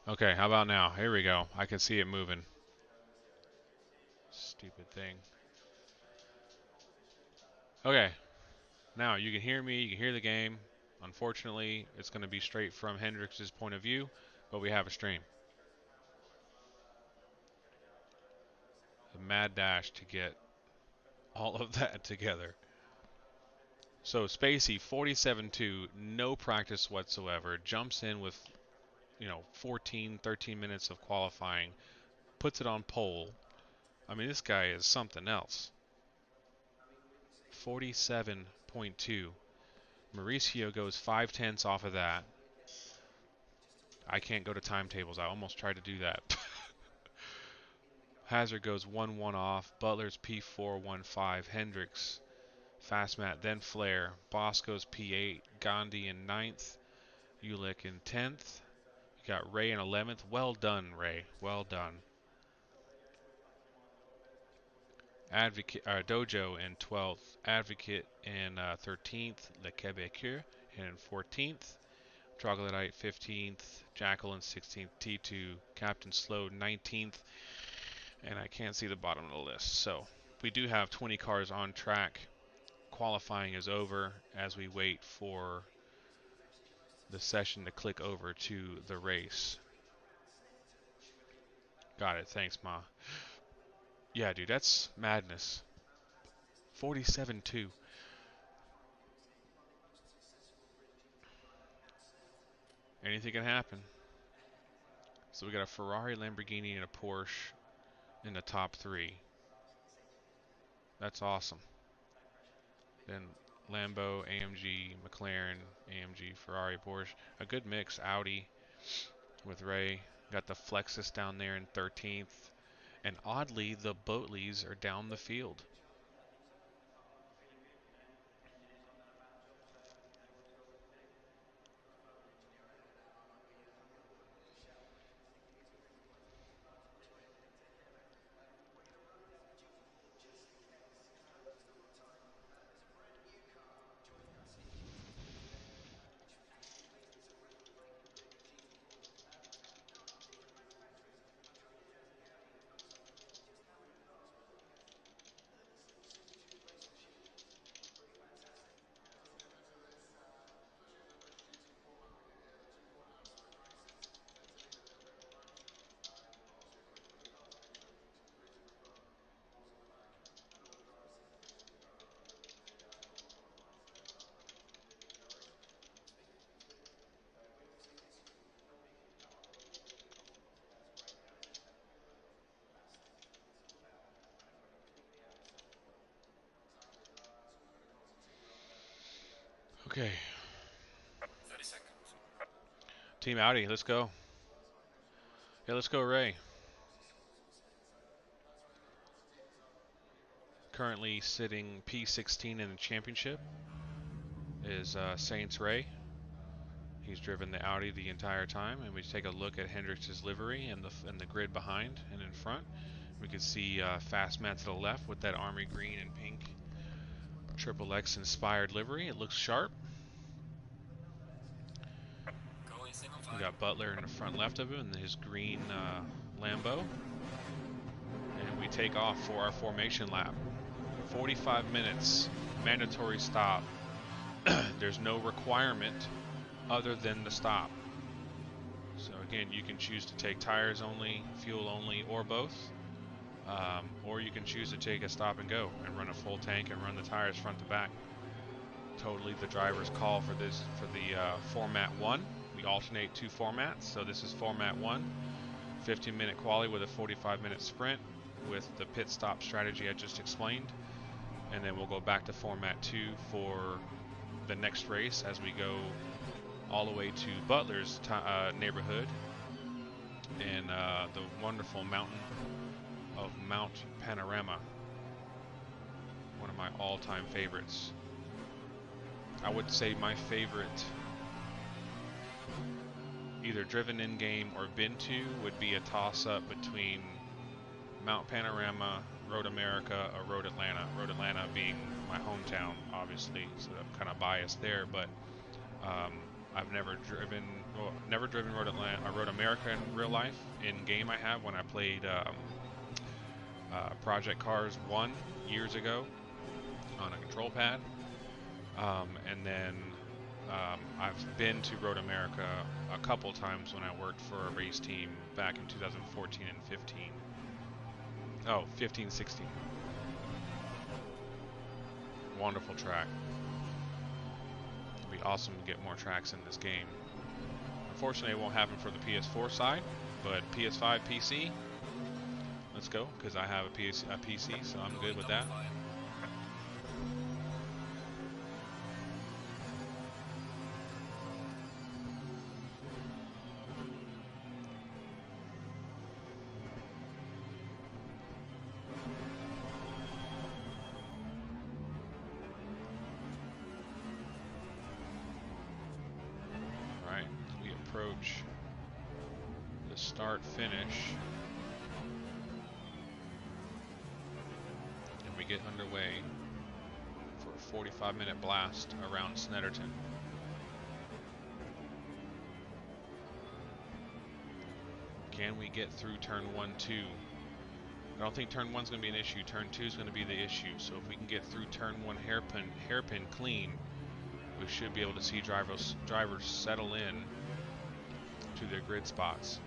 Okay, how about now? Here we go. I can see it moving. Stupid thing. Okay, now you can hear me, you can hear the game. Unfortunately, it's going to be straight from Hendrix's point of view, but we have a stream. A mad dash to get all of that together. So Spacey, 47-2, no practice whatsoever, jumps in with, 14, 13 minutes of qualifying, puts it on pole. I mean, this guy is something else. 47.2. Mauricio goes 5/10 off of that. I can't go to timetables. I almost tried to do that. Hazard goes 1-1 off. Butler's P4-1-5. Hendricks, Fastmat, then Flair. Bosco's P8. Gandhi in 9th. Ulick in 10th. You got Ray in 11th. Well done, Ray. Well done. Advocate, Dojo in 12th. Advocate in 13th. Le Québécois in 14th. Troglodyte 15th, Jackal in 16th, T2, Captain Slow 19th, and I can't see the bottom of the list. So we do have 20 cars on track. Qualifying is over as we wait for the session to click over to the race. Got it. Thanks, Ma. Yeah, dude, that's madness. 47-2. Anything can happen. So we got a Ferrari, Lamborghini, and a Porsche in the top 3. That's awesome. Then Lambo, AMG, McLaren, AMG, Ferrari, Porsche. A good mix. Audi with Ray. Got the Flexus down there in 13th. And oddly, the Boatleys are down the field. Okay. 30 seconds. Team Audi, let's go. Yeah, let's go, Ray. Currently sitting P16 in the championship is Saints Ray. He's driven the Audi the entire time, and we take a look at Hendrix's livery and the grid behind and in front. We can see Fastmat to the left with that army green and pink XXX inspired livery. It looks sharp. We got Butler in the front left of him and his green Lambo. And we take off for our formation lap. 45 minutes, mandatory stop. There's no requirement other than the stop. So again, you can choose to take tires only, fuel only, or both. Or you can choose to take a stop and go and run a full tank and run the tires front to back. Totally the driver's call for this, for the Format 1. We alternate 2 formats, so this is Format 1, 15-minute quali with a 45-minute sprint with the pit stop strategy I just explained. And then we'll go back to Format 2 for the next race as we go all the way to Butler's neighborhood and the wonderful mountain of Mount Panorama, one of my all-time favorites. I would say my favorite, either driven in-game or been to, would be a toss-up between Mount Panorama, Road America, or Road Atlanta. Road Atlanta being my hometown, obviously, so I'm kind of biased there, but I've never driven, well, never driven Road America in real life. In game, I have when I played Project Cars 1 years ago on a control pad, and then I've been to Road America a couple times when I worked for a race team back in 2014 and 15. Oh, 15, 16. Wonderful track. It'd be awesome to get more tracks in this game. Unfortunately, it won't happen for the PS4 side, but PS5, PC, let's go, because I have a PC, so I'm good with that. Approach the start finish, and we get underway for a 45-minute blast around Snetterton. Can we get through turn 1, 2? I don't think turn 1's going to be an issue. Turn 2 is going to be the issue. So if we can get through turn 1 hairpin clean, we should be able to see drivers settle in to their grid spots,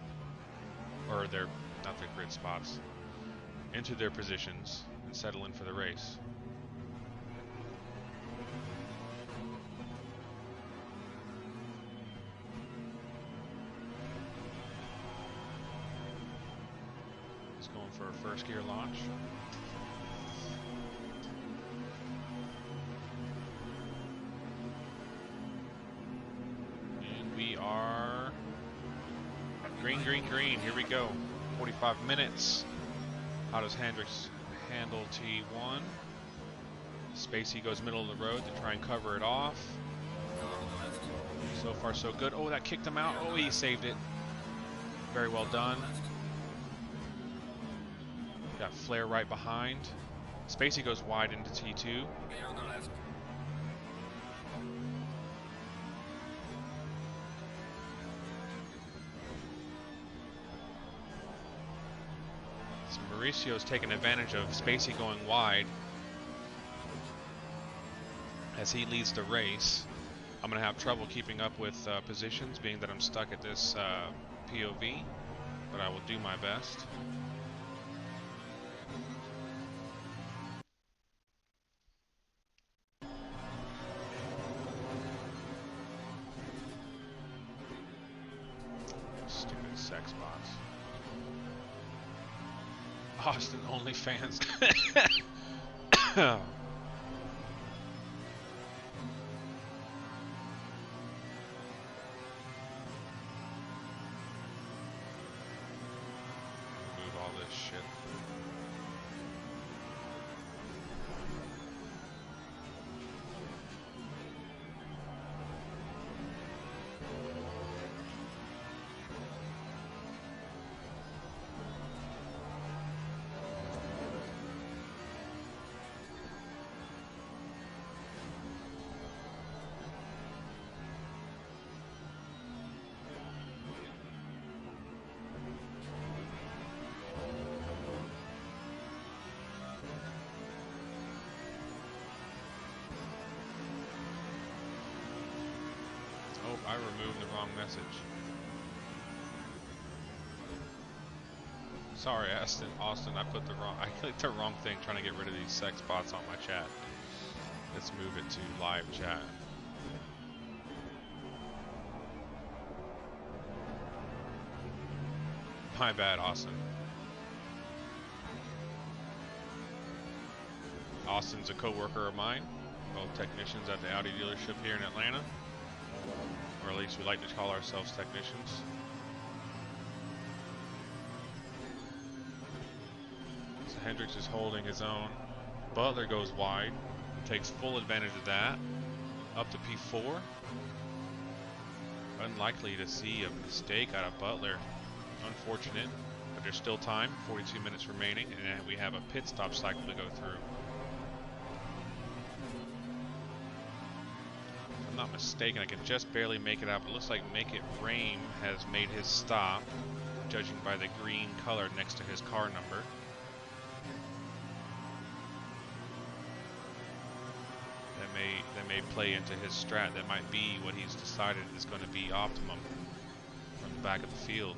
or not their grid spots, into their positions and settle in for the race. It's going for a first gear launch. And we are green, green, green. Here we go. 45 minutes. How does Hendricks handle T1? Spacey goes middle of the road to try and cover it off. So far, so good. Oh, that kicked him out. Oh, he saved it. Very well done. Got Flair right behind. Spacey goes wide into T2. Mauricio's taking advantage of Spacey going wide as he leads the race. I'm going to have trouble keeping up with positions, being that I'm stuck at this POV, but I will do my best. Stupid sex bots. Austin OnlyFans. Move all this shit. I removed the wrong message. Sorry, Austin, I clicked the wrong thing trying to get rid of these sex bots on my chat. Let's move it to live chat. My bad, Austin. Austin's a co-worker of mine, both technicians at the Audi dealership here in Atlanta. Or at least we like to call ourselves technicians. So Hendricks is holding his own. Butler goes wide, takes full advantage of that. Up to P4. Unlikely to see a mistake out of Butler. Unfortunate, but there's still time. 42 minutes remaining, and we have a pit stop cycle to go through. I'm not mistaken, I can just barely make it out, but it looks like Make It Rain has made his stop, judging by the green color next to his car number. That may play into his strat. That might be what he's decided is going to be optimum from the back of the field.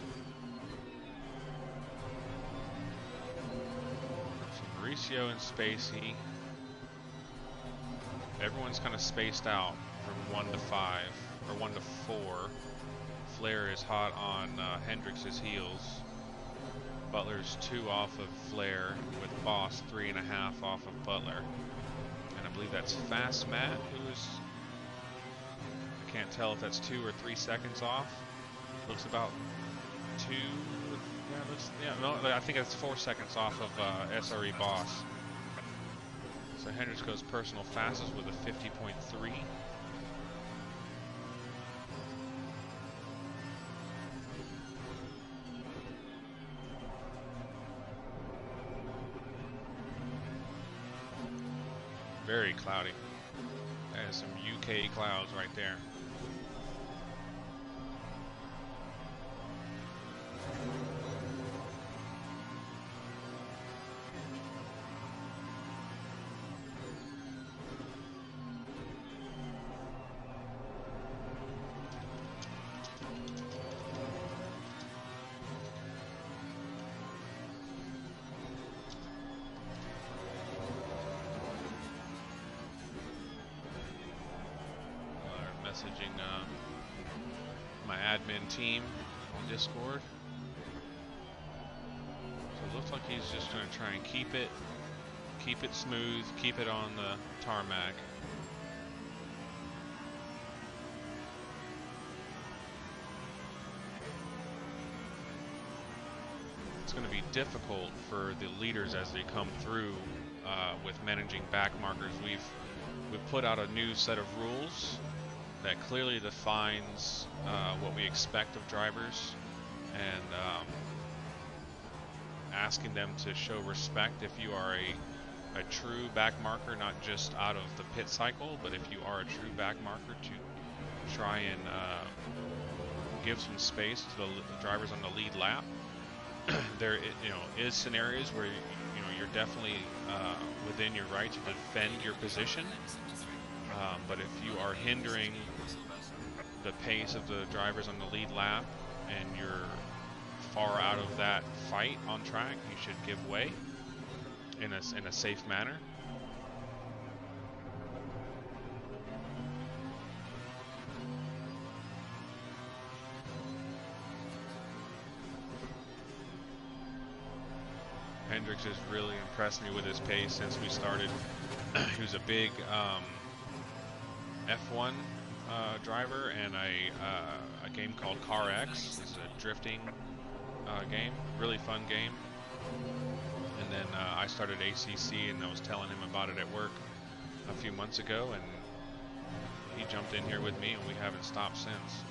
So Mauricio and Spacey. Everyone's kind of spaced out from 1 to 5, or 1 to 4. Flair is hot on Hendrix's heels. Butler's 2 off of Flair, with Boss 3.5 off of Butler. And I believe that's Fast Matt, who is, I can't tell if that's 2 or 3 seconds off. Looks about 2, no, I think it's 4 seconds off of SRE Boss. So Hendrix goes personal fastest with a 50.3. Very cloudy. That is some UK clouds right there. Messaging my admin team on Discord. So it looks like he's just going to try and keep it smooth, keep it on the tarmac. It's going to be difficult for the leaders as they come through with managing back markers. We've put out a new set of rules that clearly defines what we expect of drivers, and asking them to show respect if you are a true back marker, not just out of the pit cycle, but if you are a true back marker, to try and give some space to the drivers on the lead lap. There, is scenarios where you're definitely within your right to defend your position. But if you are hindering the pace of the drivers on the lead lap and you're far out of that fight on track, you should give way in a safe manner. Hendrix has really impressed me with his pace since we started. He was a big F1 driver and a game called Car X. It's a drifting game, really fun game. And then I started ACC, and I was telling him about it at work a few months ago, and he jumped in here with me, and we haven't stopped since.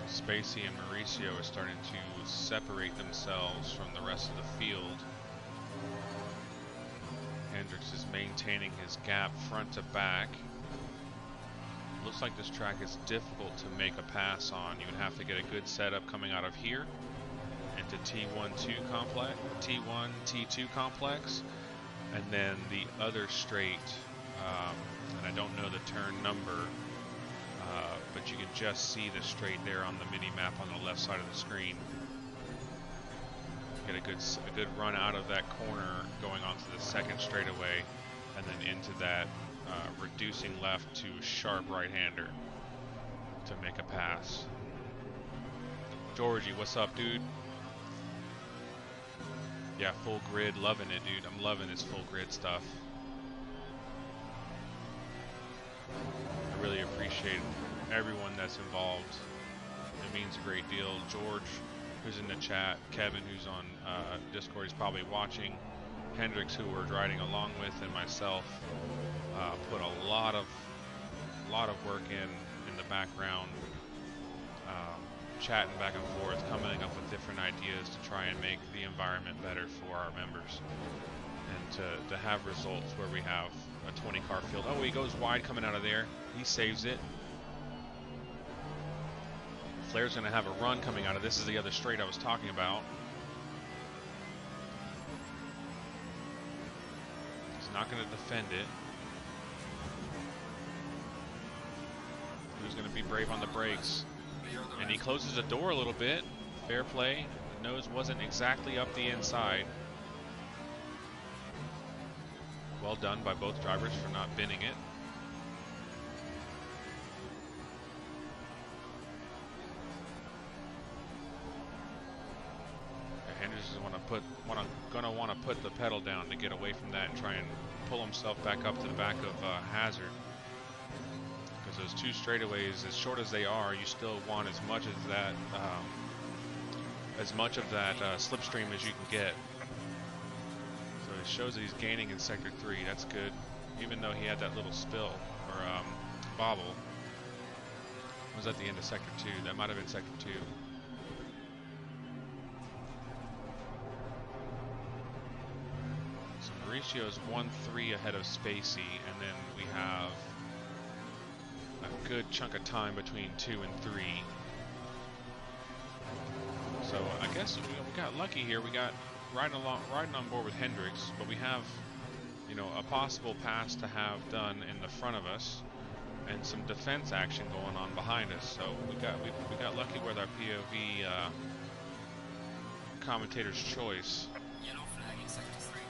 Spacey and Mauricio are starting to separate themselves from the rest of the field. Hendrix is maintaining his gap front to back. Looks like this track is difficult to make a pass on. You would have to get a good setup coming out of here into T1-2 complex, T1, T2 complex, and then the other straight, and I don't know the turn number, but you can just see the straight there on the mini map on the left side of the screen. Get a good run out of that corner going onto the second straightaway, and then into that reducing left to sharp right-hander to make a pass. Georgie, what's up, dude? Yeah, full grid, loving it, dude. I'm loving this full grid stuff. I really appreciate everyone that's involved. It means a great deal. George, who's in the chat, Kevin, who's on Discord, is probably watching. Hendrix, who we're riding along with, and myself put a lot of work in the background, chatting back and forth, coming up with different ideas to try and make the environment better for our members, and to have results where we have a 20 car field. Oh, he goes wide coming out of there. He saves it. Flair's going to have a run coming out of this. Is the other straight I was talking about. He's not going to defend it. Who's going to be brave on the brakes? And he closes the door a little bit. Fair play. The nose wasn't exactly up the inside. Well done by both drivers for not binning it. Henderson gonna want to put the pedal down to get away from that and try and pull himself back up to the back of Hazard. Because those two straightaways, as short as they are, you still want as much of that slipstream as you can get. So it shows that he's gaining in sector 3. That's good, even though he had that little spill or bobble. It was at the end of sector 2. That might have been sector 2. So Mauricio's 1-3 ahead of Spacey, and then we have a good chunk of time between 2 and 3. So I guess we got lucky here. We got riding on board with Hendrix, but we have, you know, a possible pass to have done in the front of us, and some defense action going on behind us. So we got lucky with our POV commentator's choice. Yellow flag in sector 3.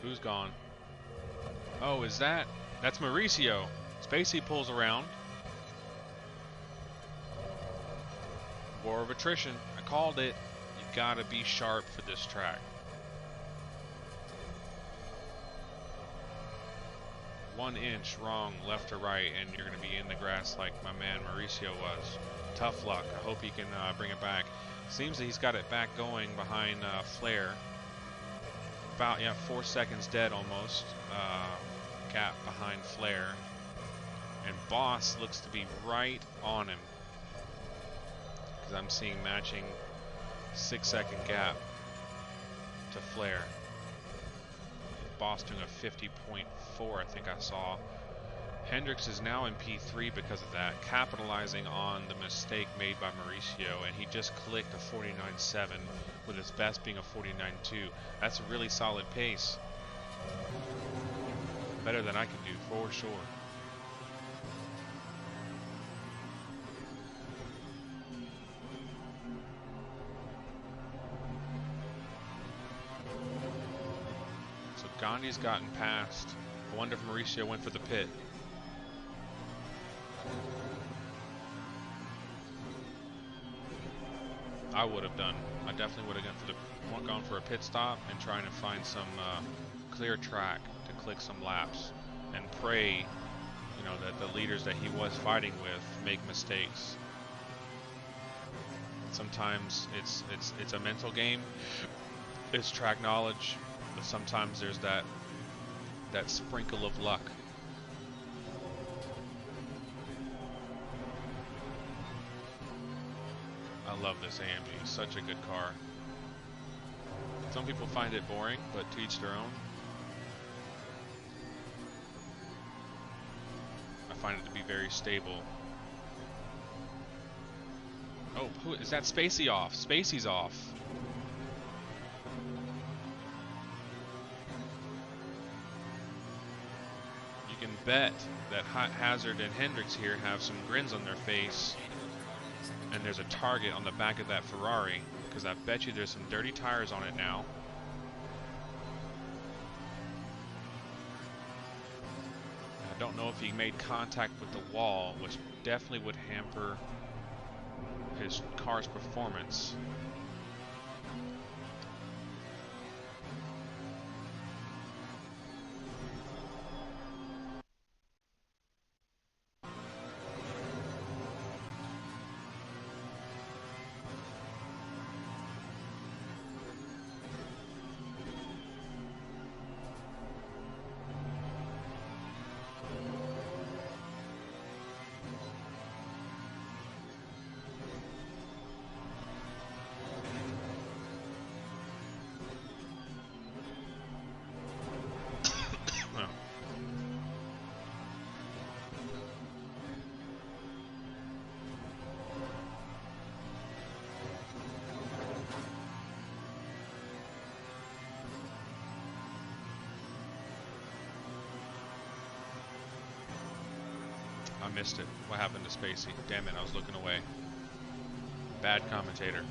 Who's gone? Oh, is that? That's Mauricio. Spacey pulls around. War of attrition. I called it. You gotta be sharp for this track. 1 inch wrong left or right, and you're gonna be in the grass like my man Mauricio was. Tough luck. I hope he can bring it back. Seems that he's got it back going behind Flair. About 4 seconds dead almost. Gap behind Flair, and Boss looks to be right on him, because I'm seeing matching 6-second gap to Flair. Boss doing a 50.4, I think I saw. Hendrix is now in P3 because of that, capitalizing on the mistake made by Mauricio, and he just clicked a 49.7 with his best being a 49.2. That's a really solid pace. Better than I can do, for sure. So Gandhi's gotten past. I wonder if Mauricio went for the pit. I would have done. I definitely would have gone for a pit stop and trying to find some clear track to click some laps, and pray, you know, that the leaders that he was fighting with make mistakes. Sometimes it's a mental game. It's track knowledge, but sometimes there's that sprinkle of luck. I love this AMG, such a good car. Some people find it boring, but to each their own. I find it to be very stable. Oh, who is that? Spacey off. Spacey's off. You can bet that Hazard and Hendricks here have some grins on their face, and there's a target on the back of that Ferrari, because I bet you there's some dirty tires on it now. I don't know if he made contact with the wall, which definitely would hamper his car's performance. I missed it. What happened to Spacey? Damn it, I was looking away. Bad commentator.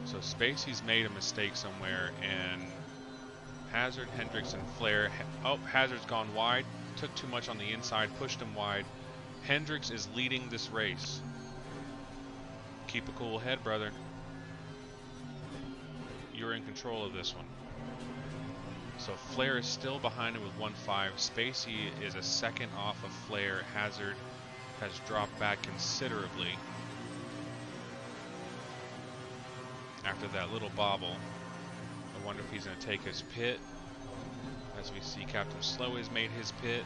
So Spacey's made a mistake somewhere, and Hazard, Hendricks, and Flair. Oh, Hazard's gone wide. Took too much on the inside, pushed him wide. Hendricks is leading this race. Keep a cool head, brother. You're in control of this one. So Flair is still behind him with 1.5. Spacey is a second off of Flair. Hazard has dropped back considerably after that little bobble. I wonder if he's going to take his pit. As we see, Captain Slow has made his pit.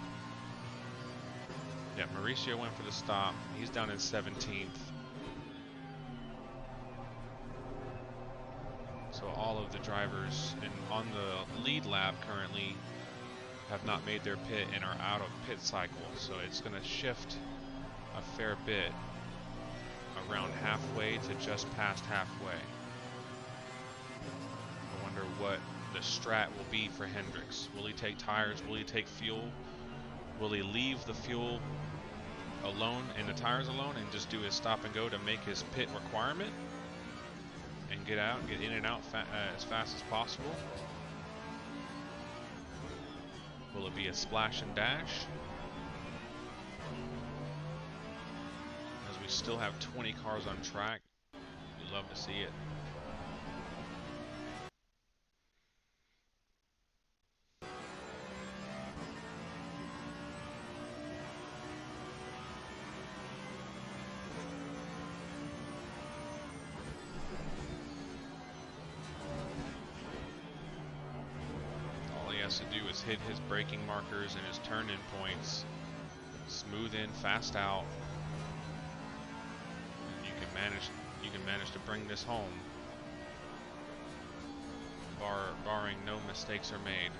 Yeah, Mauricio went for the stop. He's down in 17th. So all of the drivers on the lead lap currently have not made their pit and are out of pit cycle. So it's going to shift a fair bit around halfway to just past halfway. I wonder what the strat will be for Hendricks. Will he take tires? Will he take fuel? Will he leave the fuel alone and the tires alone and just do his stop and go to make his pit requirement and get out, get in and out as fast as possible? Will it be a splash and dash? As we still have 20 cars on track, we'd love to see it. To do is hit his braking markers and his turn-in points, smooth in, fast out, and you can manage to bring this home, barring no mistakes are made.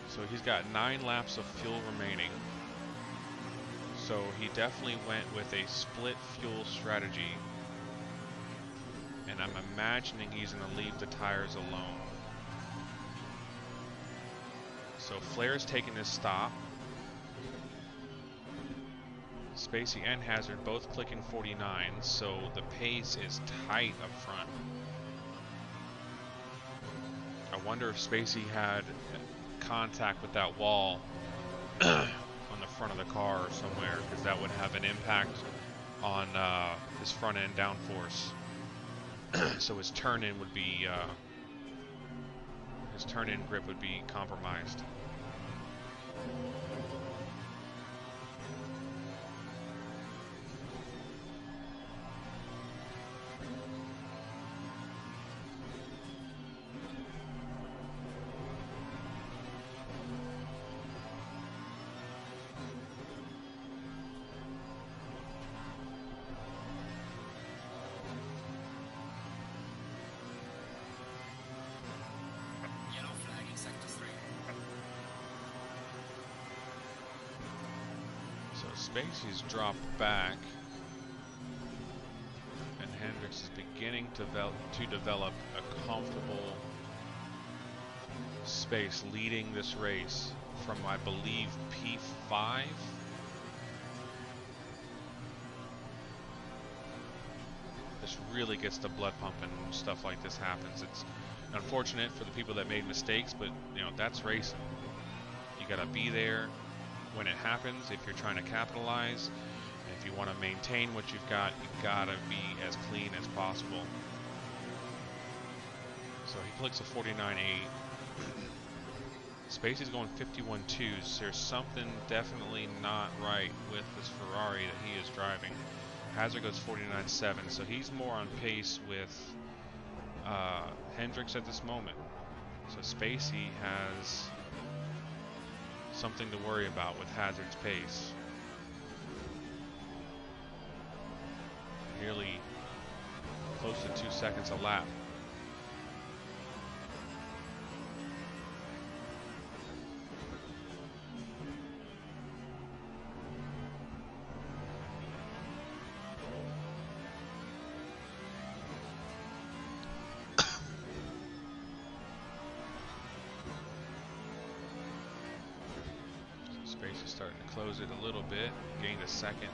So he's got 9 laps of fuel remaining. So he definitely went with a split fuel strategy, and I'm imagining he's going to leave the tires alone. So Flair's taking his stop. Spacey and Hazard both clicking 49, so the pace is tight up front. I wonder if Spacey had contact with that wall on the front of the car or somewhere, because that would have an impact on his front end downforce. So his turn-in would be his turn-in grip would be compromised. Spacey's dropped back. Hendricks is beginning to develop a comfortable space leading this race from, I believe, P5. This really gets the blood pumping when stuff like this happens. It's unfortunate for the people that made mistakes, but you know, that's racing. You gotta be there when it happens if you're trying to capitalize. If you want to maintain what you've got, you've gotta be as clean as possible. So he clicks a 49.8. Spacey's going 51.2s. There's something definitely not right with this Ferrari that he is driving. Hazard goes 49.7, so he's more on pace with Hendricks at this moment. So Spacey has something to worry about with Hazard's pace. Nearly close to 2 seconds a lap. Starting to close it a little bit, gained a second.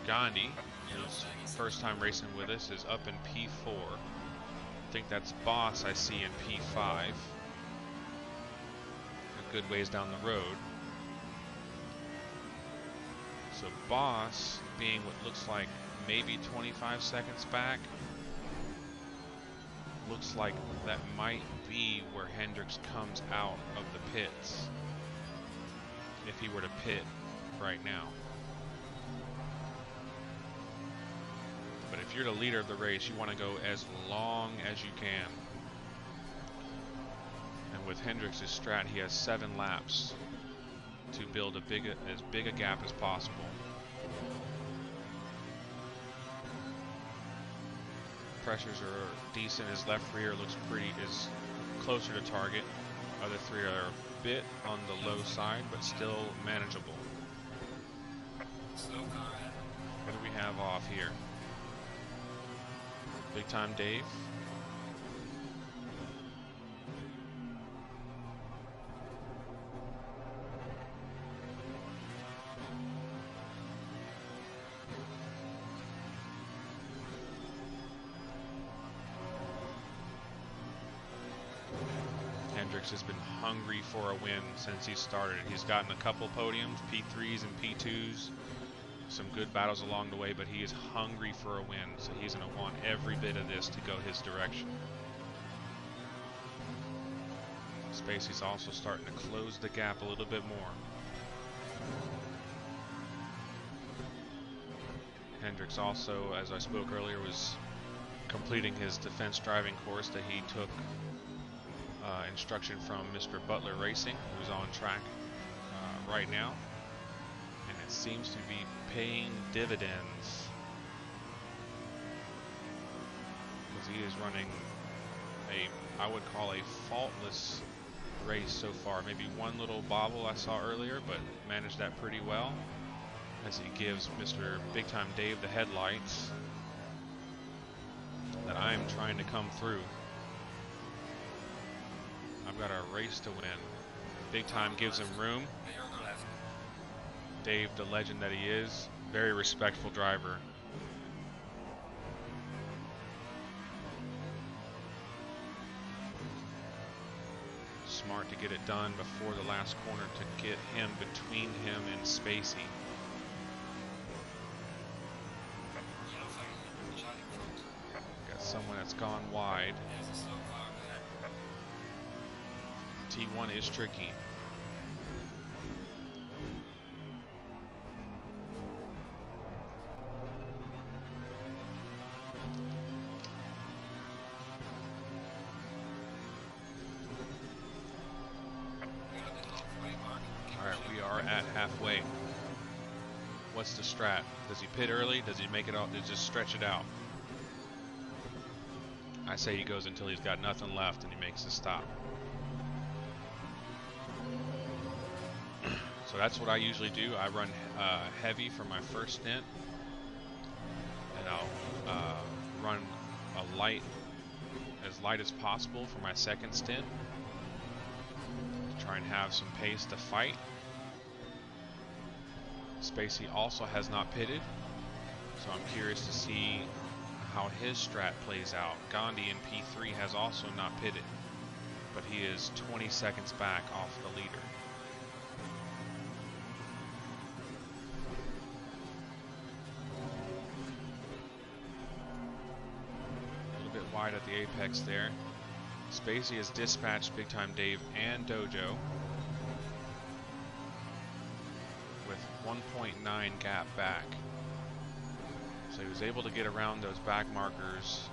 Gandhi, who's first time racing with us, is up in P4. I think that's Boss I see in P5. A good ways down the road. So Boss, being what looks like maybe 25 seconds back, looks like that might be where Hendricks comes out of the pits. If he were to pit right now. But if you're the leader of the race, you want to go as long as you can. And with Hendricks' strat, he has 7 laps to build as big a gap as possible. Pressures are decent. His left rear looks is closer to target. Other three are a bit on the low side, but still manageable. What do we have off here? Big Time Dave. Hendricks has been hungry for a win since he started. He's gotten a couple podiums, P3s and P2s, some good battles along the way, but he is hungry for a win, so he's going to want every bit of this to go his direction. Spacey's also starting to close the gap a little bit more. Hendricks also, as I spoke earlier, was completing his defense driving course that he took instruction from Mr. Butler Racing, who's on track right now, and it seems to be paying dividends because he is running I would call a faultless race so far. Maybe one little bobble I saw earlier, but managed that pretty well as he gives Mr. Big Time Dave the headlights that I am trying to come through. I've got a race to win. Big Time gives him room. Dave, the legend that he is, very respectful driver. Smart to get it done before the last corner to get him between him and Spacey. Got someone that's gone wide. T1 is tricky. Alright, we are at halfway. What's the strat? Does he pit early? Does he make it out? Does he just stretch it out? I say he goes until he's got nothing left and he makes a stop. So that's what I usually do. I run heavy for my first stint, and and I'll run a light, as light as possible for my second stint, to try and have some pace to fight. Spacey also has not pitted, so I'm curious to see how his strat plays out. Gandhi in P3 has also not pitted, but he is 20 seconds back off the leader. A little bit wide at the apex there. Spacey has dispatched Big Time Dave and Dojo with 1.9 gap back. So he was able to get around those back markers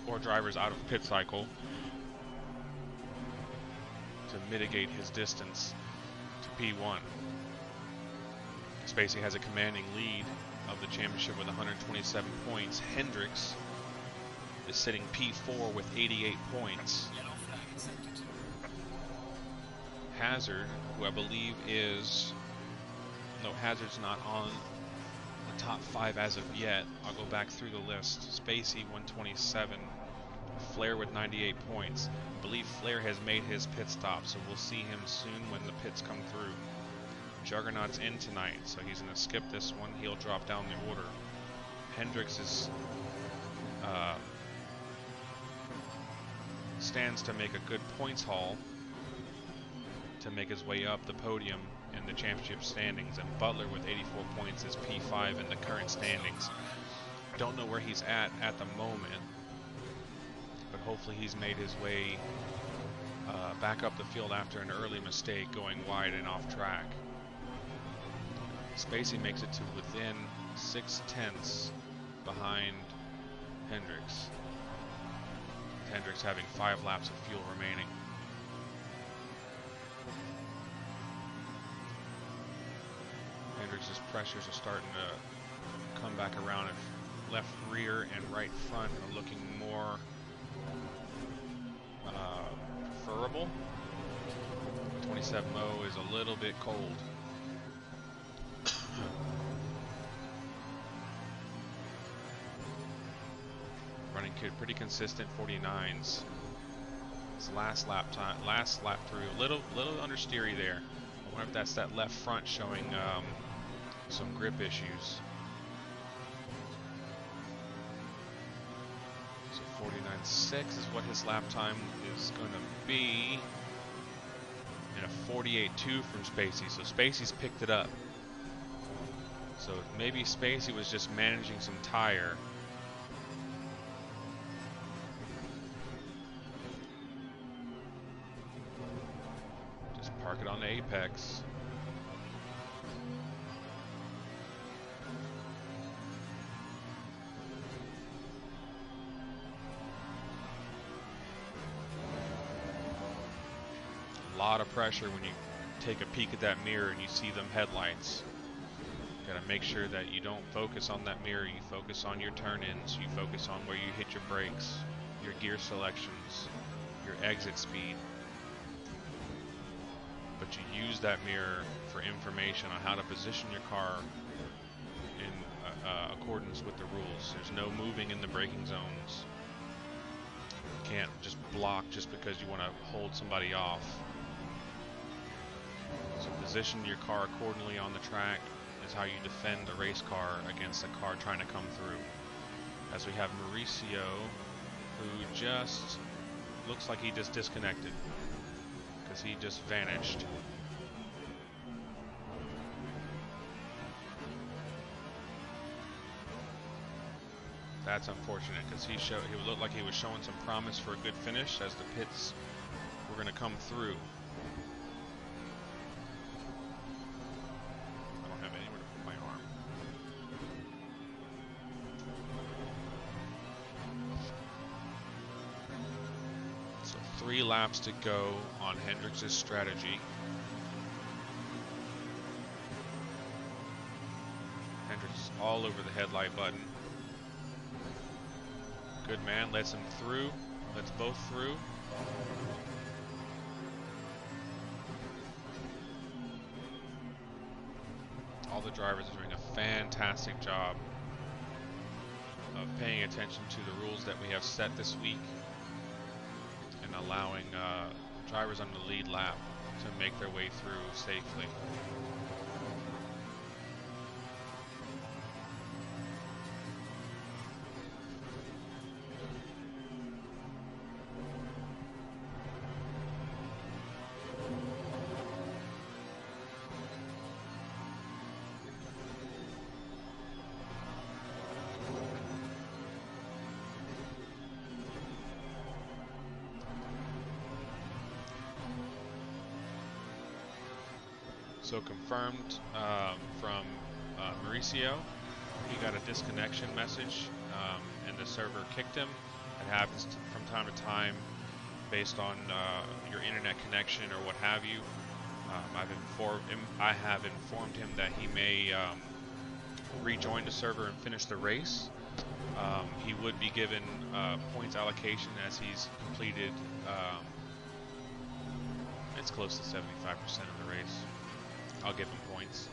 or drivers out of pit cycle to mitigate his distance to P1. Spacey has a commanding lead of the championship with 127 points. Hendricks is sitting P4 with 88 points. Hazard, who I believe is... No, Hazard's not on the top 5 as of yet. I'll go back through the list. Spacey 127, Flair with 98 points. I believe Flair has made his pit stop, so we'll see him soon when the pits come through. Juggernaut's in tonight, so he's going to skip this one. He'll drop down the order. Hendricks is stands to make a good points haul to make his way up the podium in the championship standings, and Butler with 84 points is P5 in the current standings. Don't know where he's at the moment, but hopefully he's made his way back up the field after an early mistake going wide and off track. Spacey makes it to within 6/10 behind Hendricks. Hendricks having 5 laps of fuel remaining. Hendricks' pressures are starting to come back around. If left rear and right front are looking more preferable. 27.0 is a little bit cold. Running pretty consistent 49s. His last lap through, a little understeery there. I wonder if that's that left front showing some grip issues. So 49.6 is what his lap time is going to be, and a 48.2 from Spacey. So Spacey's picked it up. So maybe Spacey was just managing some tire. Just park it on the apex. A lot of pressure when you take a peek at that mirror and you see them headlights. Got to make sure that you don't focus on that mirror, you focus on your turn-ins, you focus on where you hit your brakes, your gear selections, your exit speed. But you use that mirror for information on how to position your car in accordance with the rules. There's no moving in the braking zones. You can't just block just because you want to hold somebody off. So position your car accordingly on the track is how you defend the race car against a car trying to come through. As we have Mauricio, who just looks like he just disconnected because he just vanished. That's unfortunate because he looked like he was showing some promise for a good finish as the pits were going to come through. So 3 laps to go on Hendricks' strategy. Hendricks is all over the headlight button. Good man, lets him through. Lets both through. All the drivers are doing a fantastic job paying attention to the rules that we have set this week and allowing drivers on the lead lap to make their way through safely. So confirmed from Mauricio, he got a disconnection message and the server kicked him. It happens from time to time based on your internet connection or what have you. I have informed him that he may rejoin the server and finish the race. He would be given points allocation as he's completed, it's close to 75% of the race. I'll give him points.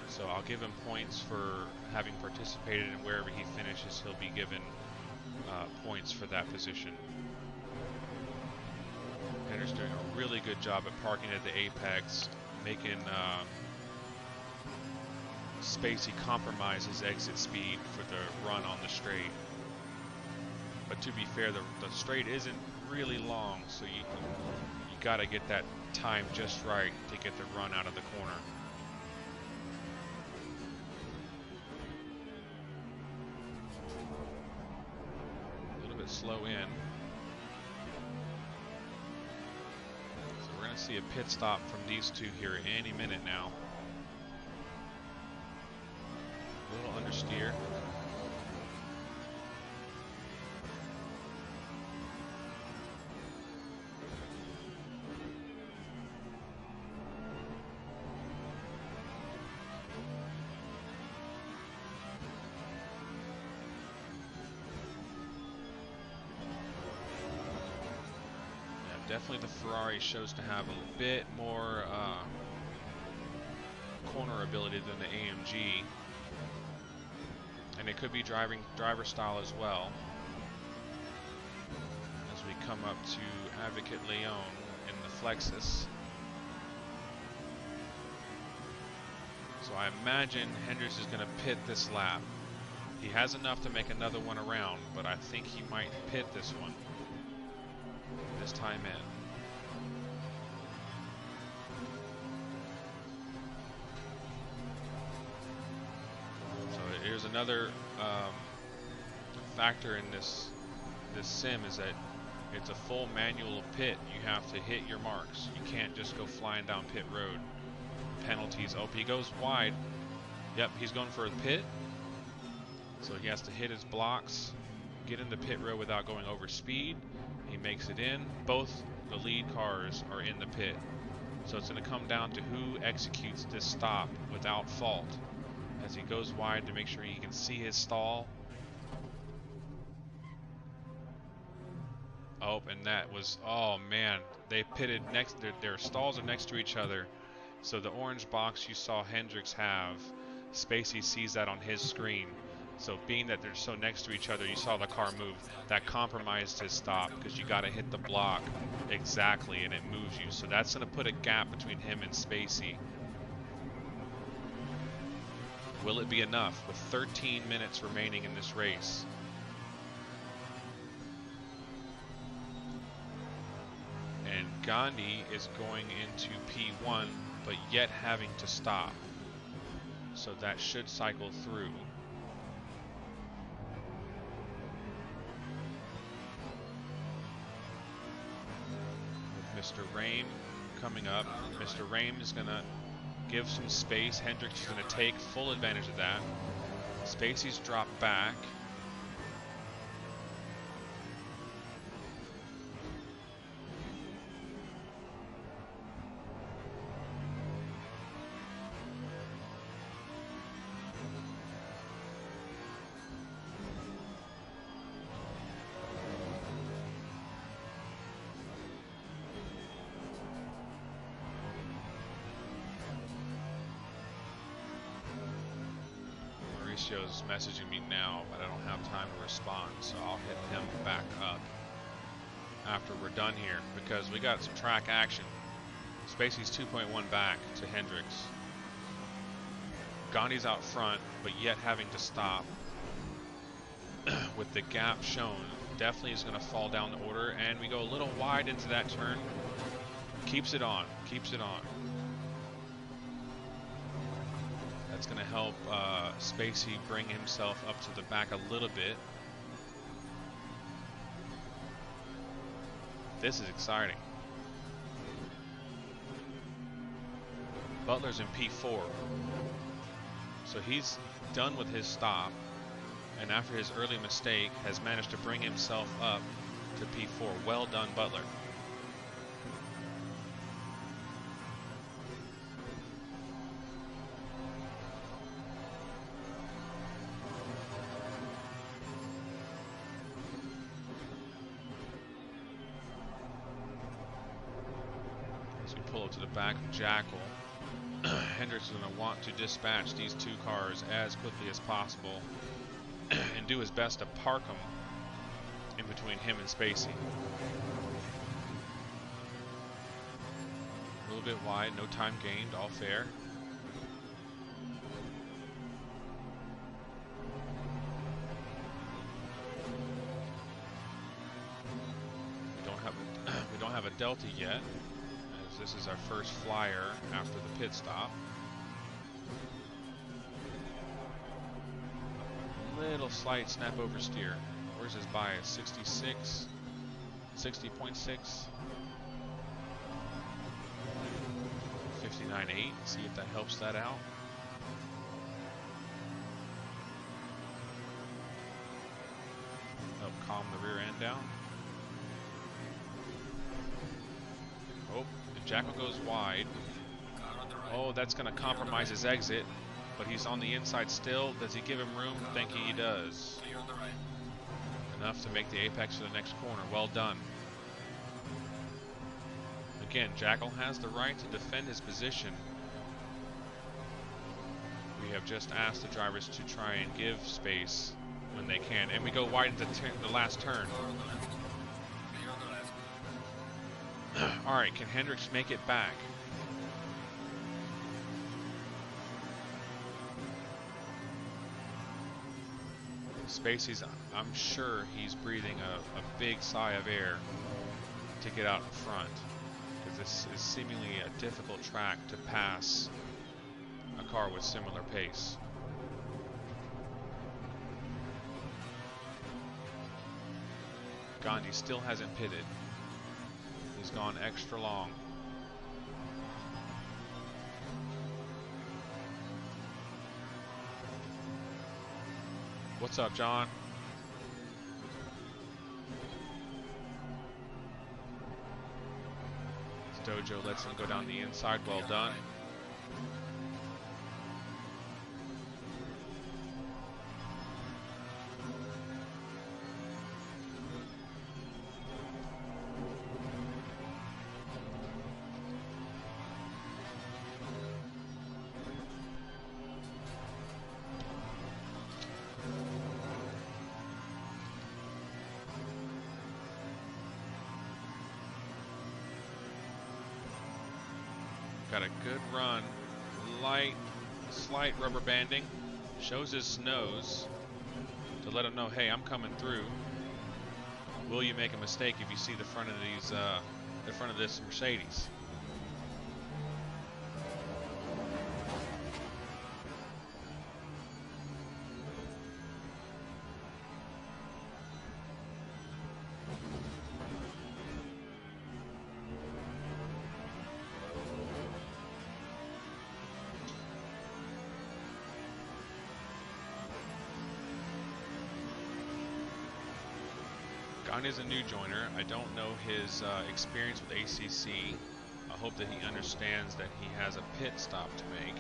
So I'll give him points for having participated, and wherever he finishes, he'll be given points for that position. Hender's doing a really good job at parking at the apex, making Spacey compromise his exit speed for the run on the straight. But to be fair, the straight isn't really long, so you got to get that time just right to get the run out of the corner. A little bit slow in. So we're going to see a pit stop from these two here any minute now. A little understeer. Definitely the Ferrari shows to have a bit more corner ability than the AMG, and it could be driver style as well. As we come up to Advocate Leon in the Flexus. So I imagine Hendricks is going to pit this lap. He has enough to make another one around, but I think he might pit this one. This time in. So here's another factor in this sim, is that it's a full manual pit. You have to hit your marks. You can't just go flying down pit road. Penalties. Oh, he goes wide. Yep, he's going for a pit. So he has to hit his blocks, get in the pit road without going over speed. He makes it in. Both the lead cars are in the pit. So it's going to come down to who executes this stop without fault. As he goes wide to make sure he can see his stall. Oh, and that was, oh man, they pitted next, their stalls are next to each other. So the orange box you saw Hendricks have, Spacey sees that on his screen. So being that they're so next to each other, you saw the car move. That compromised his stop because you got to hit the block exactly and it moves you. So that's going to put a gap between him and Spacey. Will it be enough with 13 minutes remaining in this race? And Gandhi is going into P1, but yet having to stop. So that should cycle through. Mr. Rame coming up. Mr. Rame is going to give some space. Hendricks is going to take full advantage of that. Spacey's dropped back. Macio's messaging me now, but I don't have time to respond, so I'll hit him back up after we're done here, because we got some track action. Spacey's 2.1 back to Hendricks. Gandhi's out front, but yet having to stop. With the gap shown, definitely is going to fall down the order, and we go a little wide into that turn. Keeps it on, keeps it on. That's going to help Spacey bring himself up to the back a little bit. This is exciting. Butler's in P4. So he's done with his stop, and after his early mistake has managed to bring himself up to P4. Well done, Butler. As we pull up to the back of Jackal, Hendricks is going to want to dispatch these two cars as quickly as possible and do his best to park them in between him and Spacey. A little bit wide, no time gained, all fair. We don't have a Delta yet, as this is our first flyer after the pit stop. Little slight snap oversteer. Where's his bias? 66, 60.6, 59.8. See if that helps that out. Help calm the rear end down. Oh, if Jackal goes wide. Oh, that's going to compromise his exit. But he's on the inside still. Does he give him room? Thank you, he does. Enough to make the apex for the next corner. Well done. Again, Jackal has the right to defend his position. We have just asked the drivers to try and give space when they can. And we go wide into the last turn. Alright, can Hendricks make it back? Spacey's, I'm sure he's breathing a big sigh of air to get out in front, because this is seemingly a difficult track to pass a car with similar pace. Gandhi still hasn't pitted. He's gone extra long. What's up, John? Dojo lets him go down the inside. Well done. Got a good run. Slight rubber banding. Shows his nose to let him know, hey, I'm coming through. Will you make a mistake if you see the front of these, the front of this Mercedes? Gandhi's a new joiner. I don't know his experience with ACC. I hope that he understands that he has a pit stop to make.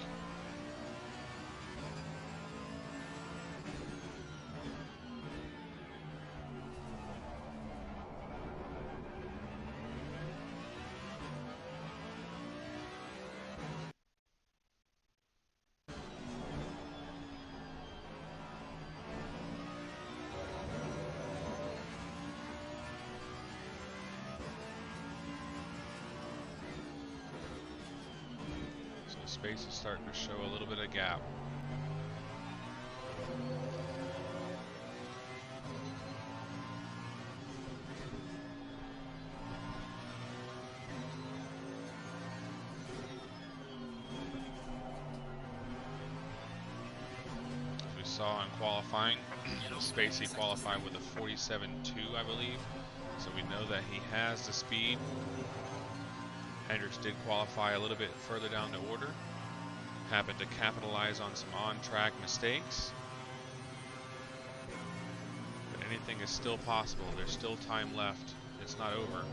Space is starting to show a little bit of gap. As we saw in qualifying, Spacey qualified with a 47.2, I believe. So we know that he has the speed. Hendricks did qualify a little bit further down the order. Happened to capitalize on some on-track mistakes. But anything is still possible. There's still time left. It's not over.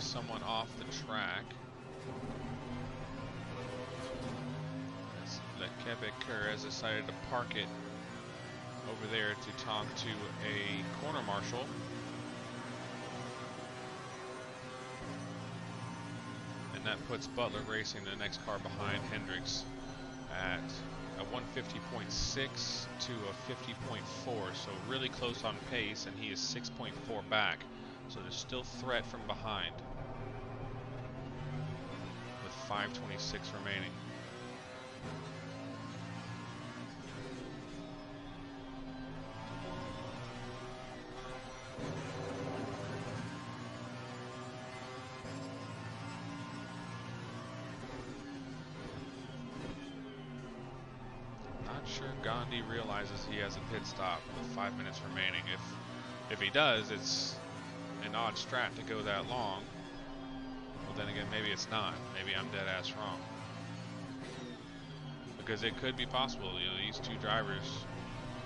Someone off the track. Lekebeker has decided to park it over there to talk to a corner marshal. And that puts Butler racing the next car behind Hendricks at a 150.6 to a 50.4, so really close on pace, and he is 6.4 back. So there's still threat from behind with 5:26 remaining. Not sure Gandhi realizes he has a pit stop with 5 minutes remaining. If he does, it's an odd strat to go that long. Well, then again, maybe it's not. Maybe I'm dead ass wrong. Because it could be possible. You know, these two drivers,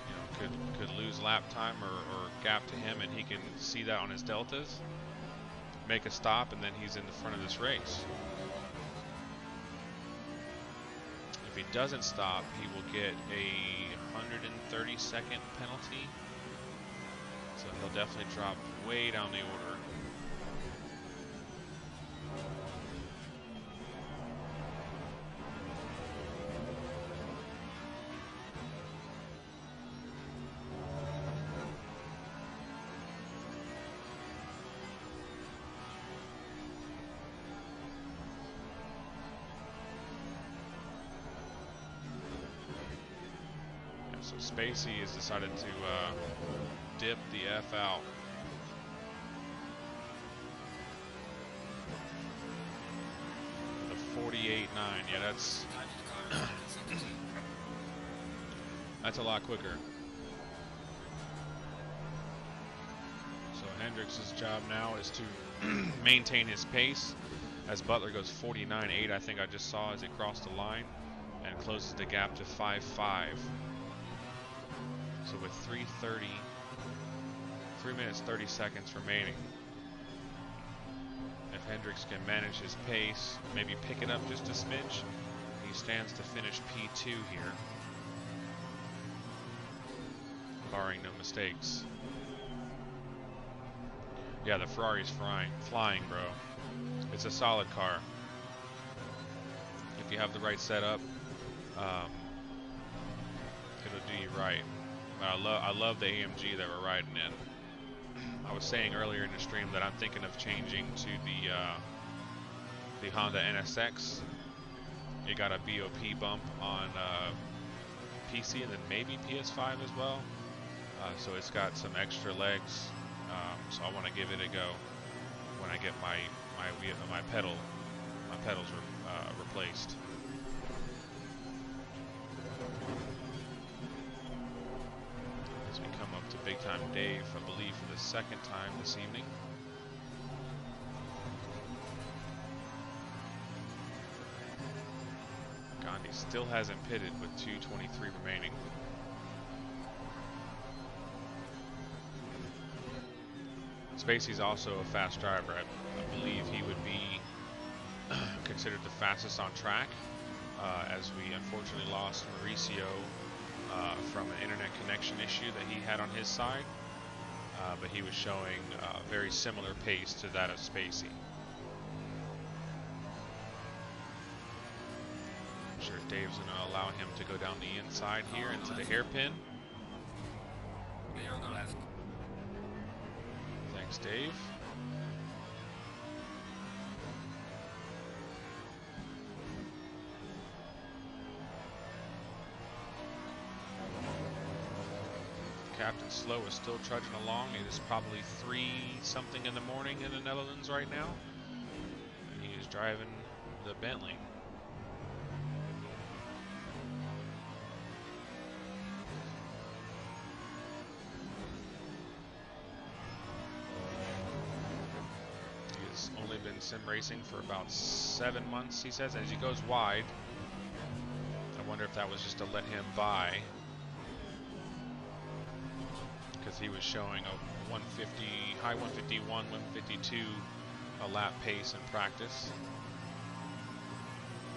you know, could lose lap time or gap to him, and he can see that on his deltas, make a stop, and then he's in the front of this race. If he doesn't stop, he will get a 130-second penalty. So he'll definitely drop way down the order. Yeah, so Spacey has decided to dip the F out. The 48.9, yeah, that's a lot quicker. So Hendricks' job now is to maintain his pace as Butler goes 49.8, I think I just saw as he crossed the line, and closes the gap to 5.5. So with 3 minutes 30 seconds remaining, if Hendricks can manage his pace, maybe pick it up just a smidge, he stands to finish P2 here, barring no mistakes. Yeah, the Ferrari's flying, bro. It's a solid car. If you have the right setup, it'll do you right. But I love the AMG that we're riding in. I was saying earlier in the stream that I'm thinking of changing to the Honda NSX. It got a BOP bump on PC and then maybe PS5 as well. So it's got some extra legs. So I want to give it a go when I get my pedals replaced. As we come up to Big Time Dave, I believe for the second time this evening. Gandhi still hasn't pitted with 2:23 remaining. Spacey's also a fast driver. I believe he would be considered the fastest on track, as we unfortunately lost Mauricio from an internet connection issue that he had on his side, but he was showing a very similar pace to that of Spacey. sure Dave's going to allow him to go down the inside here into the hairpin. Clear on the left. Thanks, Dave. Captain Slow is still trudging along. It is probably 3-something in the morning in the Netherlands right now. And he is driving the Bentley. He's only been sim racing for about 7 months, he says. As he goes wide, I wonder if that was just to let him by. Because he was showing a 150, high 151, 152 a lap pace in practice.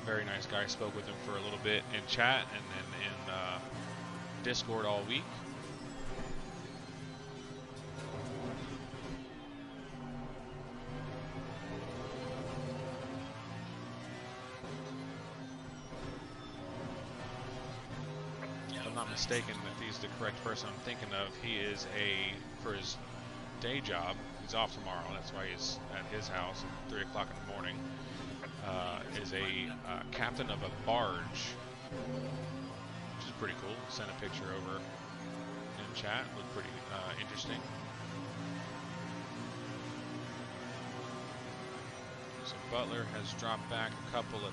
Very nice guy. Spoke with him for a little bit in chat and then in Discord all week. If I'm not mistaken, if he's the correct person I'm thinking of, he is for his day job, he's off tomorrow, that's why he's at his house at 3 o'clock in the morning, is a captain of a barge, which is pretty cool. Sent a picture over in chat, looked pretty interesting. So Butler has dropped back a couple of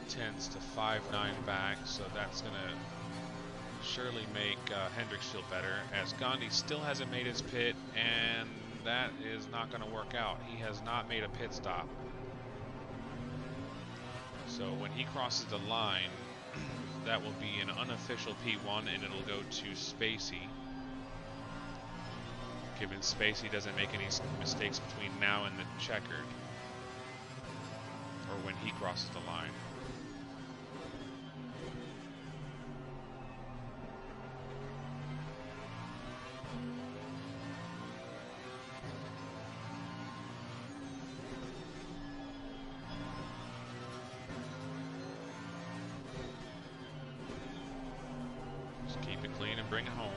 tenths to 5.9 back, so that's going to surely make Hendricks feel better, as Gandhi still hasn't made his pit, and that is not going to work out. He has not made a pit stop. So when he crosses the line, that will be an unofficial P1, and it'll go to Spacey. Given Spacey doesn't make any mistakes between now and the checkered, or when he crosses the line. Clean and bring it home.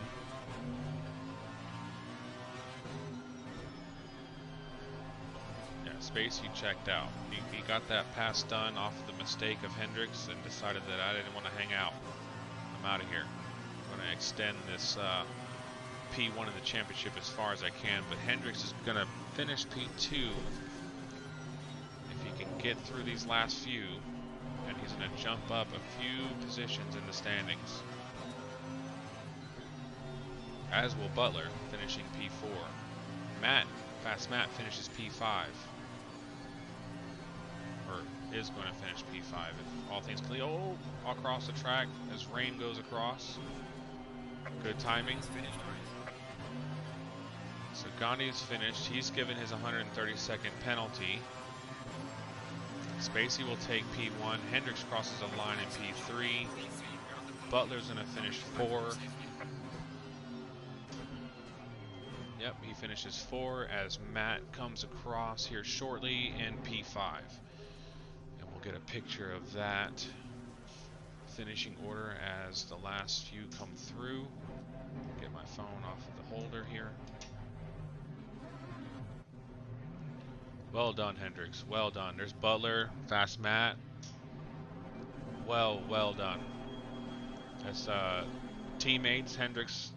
Yeah, Spacey checked out. He got that pass done off the mistake of Hendricks and decided that I didn't want to hang out. I'm out of here. I'm going to extend this P1 in the championship as far as I can, but Hendricks is going to finish P2 if he can get through these last few, and he's going to jump up a few positions in the standings. As will Butler, finishing P4. Fast Matt finishes P5. Or is going to finish P5 if all things clear. Oh, across the track as rain goes across. Good timing. So Gandhi's finished. He's given his 132nd penalty. Spacey will take P1. Hendricks crosses the line in P3. Butler's going to finish 4. Yep, he finishes 4 as Matt comes across here shortly in P5. And we'll get a picture of that finishing order as the last few come through. Get my phone off of the holder here. Well done, Hendricks. Well done. There's Butler, Fast Matt. Well done. That's teammates, Hendricks,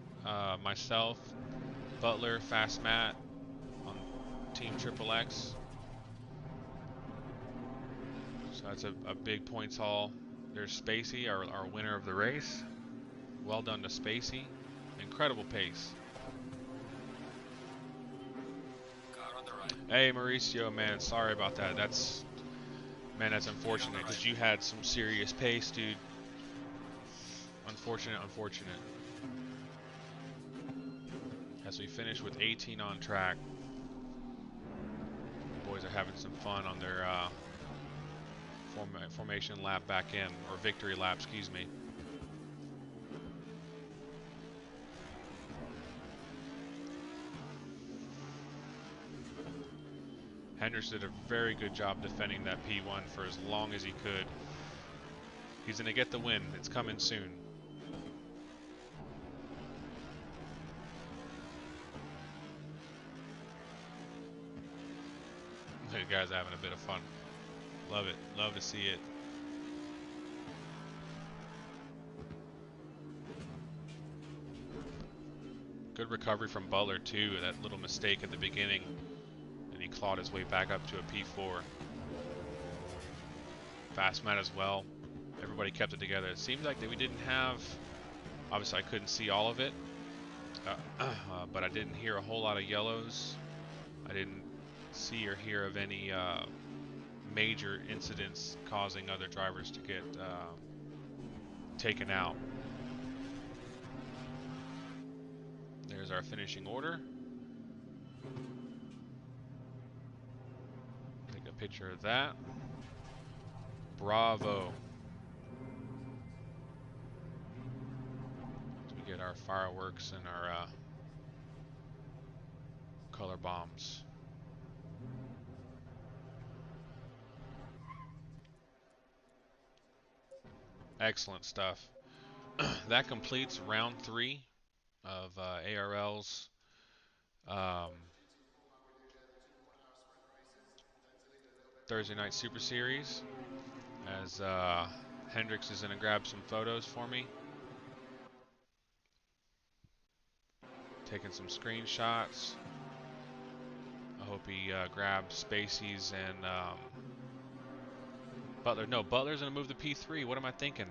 myself, Butler, Fast Matt on Team Triple X. So that's a big points haul. There's Spacey, our winner of the race. Well done to Spacey. Incredible pace. Car on the right. Hey Mauricio, man, sorry about that. That's unfortunate because you had some serious pace, dude. Unfortunate. As we finish with 18 on track, the boys are having some fun on their formation lap back in, or victory lap, excuse me. Hendricks did a very good job defending that P1 for as long as he could. He's going to get the win. It's coming soon. The guys having a bit of fun. Love it. Love to see it. Good recovery from Butler too. That little mistake at the beginning, and he clawed his way back up to a P4. Fast Matt as well. Everybody kept it together. It seemed like that we didn't have. Obviously, I couldn't see all of it, but I didn't hear a whole lot of yellows. I didn't see or hear of any major incidents causing other drivers to get taken out. There's our finishing order. Take a picture of that. Bravo. So we get our fireworks and our color bombs. Excellent stuff. That completes round 3 of ARL's Thursday Night Super Series, as Hendrix is going to grab some photos for me. Taking some screenshots. I hope he grabs Spacey's and Butler. No, Butler's going to move the P3. What am I thinking?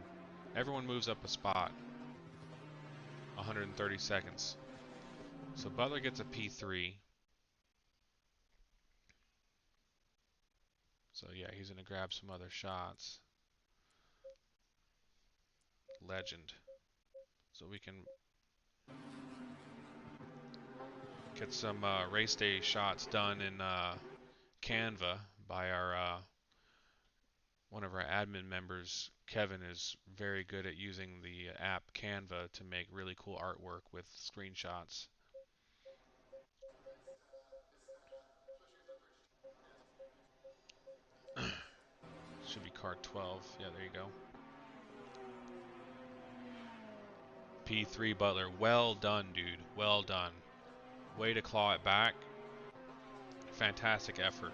Everyone moves up a spot. 130 seconds. So Butler gets a P3. So yeah, he's going to grab some other shots. Legend. So we can get some race day shots done in Canva by our one of our admin members. Kevin is very good at using the app Canva to make really cool artwork with screenshots. Should be card 12. Yeah, there you go. P3 Butler. Well done, dude. Well done. Way to claw it back. Fantastic effort.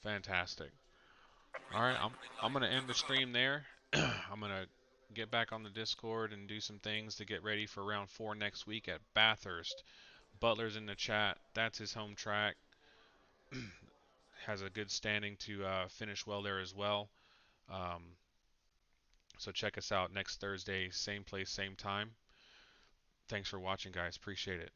Fantastic. All right, I'm gonna end the stream there. I'm gonna get back on the Discord and do some things to get ready for round 4 next week at Bathurst. Butler's in the chat. That's his home track. Has a good standing to finish well there as well. So check us out next Thursday, same place, same time. Thanks for watching, guys. Appreciate it.